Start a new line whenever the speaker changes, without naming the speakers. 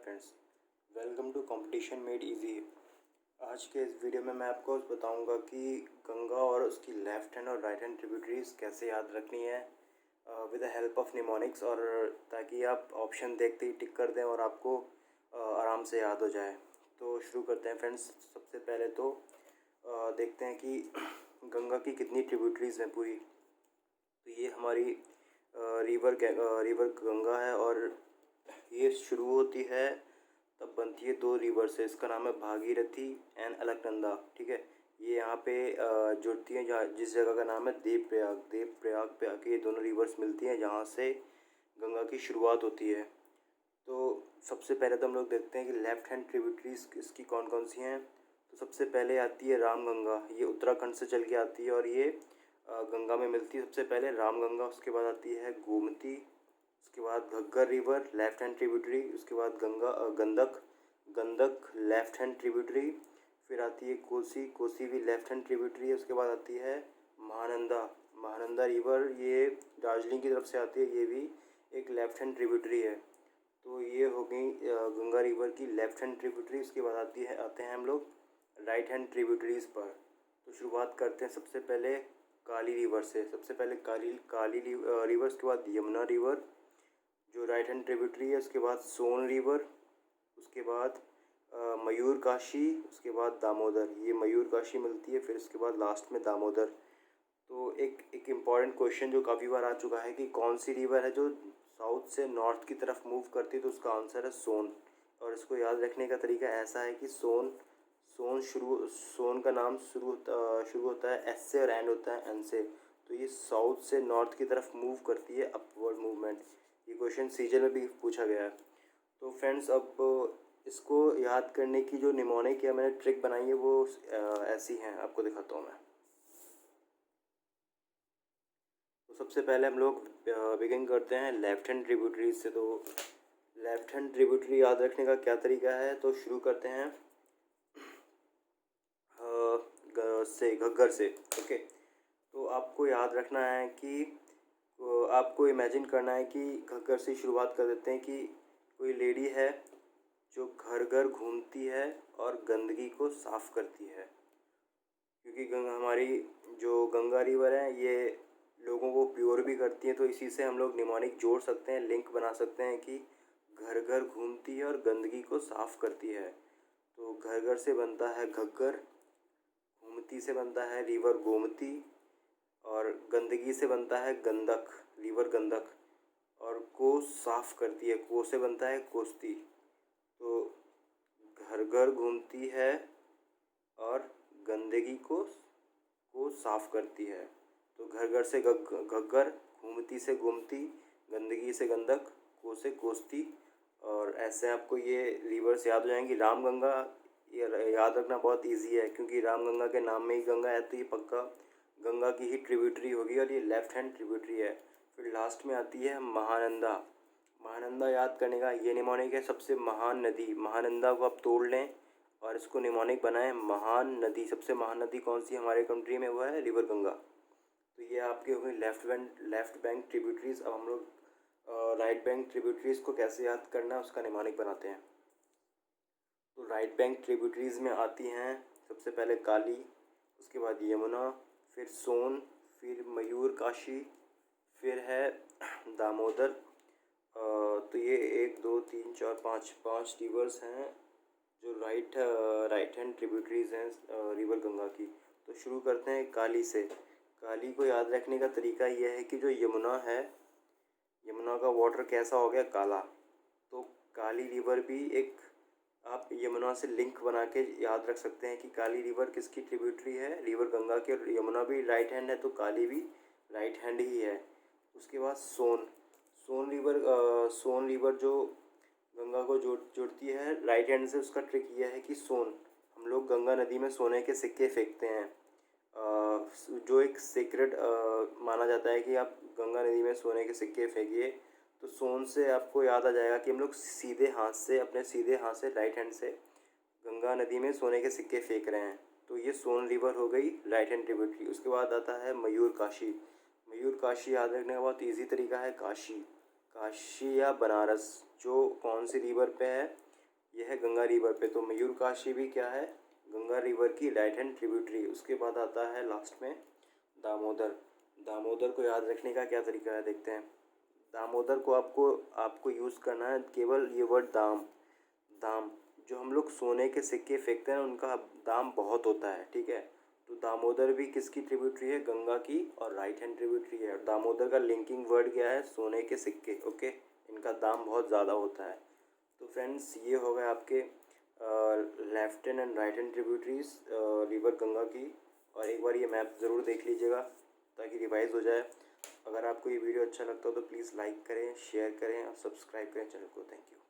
Friends, welcome to competition made easy. आज के इस वीडियो में मैं आपको बताऊंगा कि गंगा और उसकी लेफ़्ट हैंड और राइट हैंड ट्रिब्यूटरीज कैसे याद रखनी है with the help of mnemonics, और ताकि आप ऑप्शन देखते ही टिक कर दें और आपको आराम से याद हो जाए। तो शुरू करते हैं फ्रेंड्स। सबसे पहले तो देखते हैं कि गंगा की कितनी ट्रिब्यूटरीज हैं पूरी। तो ये हमारी रिवर गंगा है, और ये शुरू होती है तब बनती है दो रिवर से। इसका नाम है भागीरथी एंड अलकनंदा। ठीक है, ये यहाँ पे जुड़ती हैं जहाँ जिस जगह का नाम है देवप्रयाग पे आके ये दोनों रिवर्स मिलती हैं, जहाँ से गंगा की शुरुआत होती है। तो सबसे पहले तो हम लोग देखते हैं कि लेफ़्ट हैंड ट्रिब्यूटरीज इसकी कौन कौन सी हैं। तो सबसे पहले आती है रामगंगा। ये उत्तराखंड से चल के आती है और ये गंगा में मिलती है। सबसे पहले रामगंगा, उसके बाद आती है गोमती, उसके बाद Ghaggar river left hand tributary, उसके बाद गंदक लेफ्ट हैंड ट्रिब्यूटरी, फिर आती है कोसी भी लेफ्ट हैंड ट्रिब्यूटरी है। उसके बाद आती है महानंदा रिवर, ये दार्जिलिंग की तरफ से आती है, ये भी एक लेफ्ट हैंड ट्रिब्यूटरी है। तो ये हो गई गंगा रिवर की लेफ्ट हैंड ट्रिब्यूटरी। उसके बाद आते हैं हम लोग राइट हैंड ट्रिब्यूटरीज पर। तो शुरुआत करते हैं सबसे पहले काली रिवर से। सबसे पहले काली रिवर, उसके बाद यमुना रिवर जो राइट हैंड ट्रिब्यूटरी है, उसके बाद सोन रिवर, उसके बाद मयूरकाशी, उसके बाद दामोदर, ये मयूरकाशी मिलती है, फिर उसके बाद लास्ट में दामोदर। तो एक इम्पॉर्टेंट क्वेश्चन जो काफ़ी बार आ चुका है कि कौन सी रिवर है जो साउथ से नॉर्थ की तरफ मूव करती है, तो उसका आंसर है सोन। और इसको याद रखने का तरीका ऐसा है कि सोन का नाम शुरू होता है एस से और एंड होता है एन से। तो ये साउथ से नॉर्थ की तरफ मूव करती है, अपवर्ड मूवमेंट। ये क्वेश्चन सीजन में भी पूछा गया है। तो फ्रेंड्स, अब इसको याद करने की जो निमोनिक या मैंने ट्रिक बनाई है वो ऐसी हैं, आपको दिखाता हूँ मैं। तो सबसे पहले हम लोग बिगिन करते हैं लेफ्ट हैंड ट्रिब्यूटरीज से। तो लेफ्ट हैंड ट्रिब्यूटरी याद रखने का क्या तरीका है, तो शुरू करते हैं घग्गर से। ओके, तो आपको याद रखना है कि आपको इमेजिन करना है कि घग्गर से शुरुआत कर देते हैं कि कोई लेडी है जो घर घर घूमती है और गंदगी को साफ़ करती है। क्योंकि हमारी जो गंगा रिवर है ये लोगों को प्योर भी करती है, तो इसी से हम लोग निमोनिक जोड़ सकते हैं, लिंक बना सकते हैं कि घर घर घूमती है और गंदगी को साफ़ करती है। तो घर घर से बनता है घग्गर, घूमती से बनता है रिवर गोमती, और गंदगी से बनता है गंदक, रिवर गंदक, और को साफ़ करती है, को से बनता है कोस्ती। तो घर घर घूमती है और गंदगी को साफ़ करती है। तो घर घर से घग्गर, घूमती से गोमती, गंदगी से गंदक, को से कोस्ती। और ऐसे आपको ये रिवर्स याद हो जाएंगी। रामगंगा ये याद रखना बहुत इजी है, क्योंकि रामगंगा के नाम में ही गंगा है, तो ये पक्का गंगा की ही ट्रिब्यूटरी होगी, और ये लेफ्ट हैंड ट्रिब्यूटरी है। फिर लास्ट में आती है महानंदा। महानंदा याद करने का ये निमोनिक है, सबसे महान नदी। महानंदा को आप तोड़ लें और इसको निमोनिक बनाएं महान नदी। सबसे महान नदी कौन सी हमारे कंट्री में, वो है रिवर गंगा। तो ये आपके हो गई लेफ्ट बैंक ट्रिब्यूटरीज। अब हम लोग राइट बैंक ट्रिब्यूटरीज को कैसे याद करना है उसका निमोनिक बनाते हैं। तो राइट बैंक ट्रिब्यूटरीज में आती हैं सबसे पहले काली, उसके बाद यमुना, फिर सोन, फिर मयूरकाशी, फिर है दामोदर। तो ये 1 2 3 4 5 रिवर्स हैं जो राइट हैंड ट्रिब्यूटरीज हैं रिवर गंगा की। तो शुरू करते हैं काली से। काली को याद रखने का तरीका यह है कि जो यमुना है, यमुना का वाटर कैसा हो गया, काला। तो काली रिवर भी एक आप यमुना से लिंक बना के याद रख सकते हैं कि काली रिवर किसकी ट्रिब्यूटरी है, रिवर गंगा की। और यमुना भी राइट हैंड है, तो काली भी राइट हैंड ही है। उसके बाद सोन रिवर जो गंगा को जोड़ती है राइट हैंड से। उसका ट्रिक यह है कि हम लोग गंगा नदी में सोने के सिक्के फेंकते हैं, जो एक सीक्रेट माना जाता है कि आप गंगा नदी में सोने के सिक्के फेंकिए। तो सोन से आपको याद आ जाएगा कि हम लोग अपने सीधे हाथ से राइट हैंड से गंगा नदी में सोने के सिक्के फेंक रहे हैं। तो ये सोन रिवर हो गई राइट हैंड ट्रिब्यूटरी। उसके बाद आता है मयूरकाशी। मयूरकाशी याद रखने का बहुत ईजी तरीका है, काशी या बनारस, जो कौन सी रिवर पे है, यह है गंगा रिवर पे। तो मयूरकाशी भी क्या है, गंगा रिवर की राइट हैंड ट्रिब्यूटरी। उसके बाद आता है लास्ट में दामोदर। दामोदर को याद रखने का क्या तरीका है देखते हैं। दामोदर को आपको यूज़ करना है केवल ये वर्ड दाम। दाम जो हम लोग सोने के सिक्के फेंकते हैं उनका दाम बहुत होता है, ठीक है। तो दामोदर भी किसकी ट्रिब्यूटरी है, गंगा की, और राइट हैंड ट्रिब्यूटरी है। और दामोदर का लिंकिंग वर्ड क्या है, सोने के सिक्के, ओके। इनका दाम बहुत ज़्यादा होता है। तो फ्रेंड्स ये हो गए आपके left hand and right hand tributaries river Ganga की। और एक बार ये मैप ज़रूर देख लीजिएगा ताकि रिवाइज हो जाए। अगर आपको ये वीडियो अच्छा लगता हो तो प्लीज़ लाइक करें, शेयर करें और सब्सक्राइब करें चैनल को। Thank you.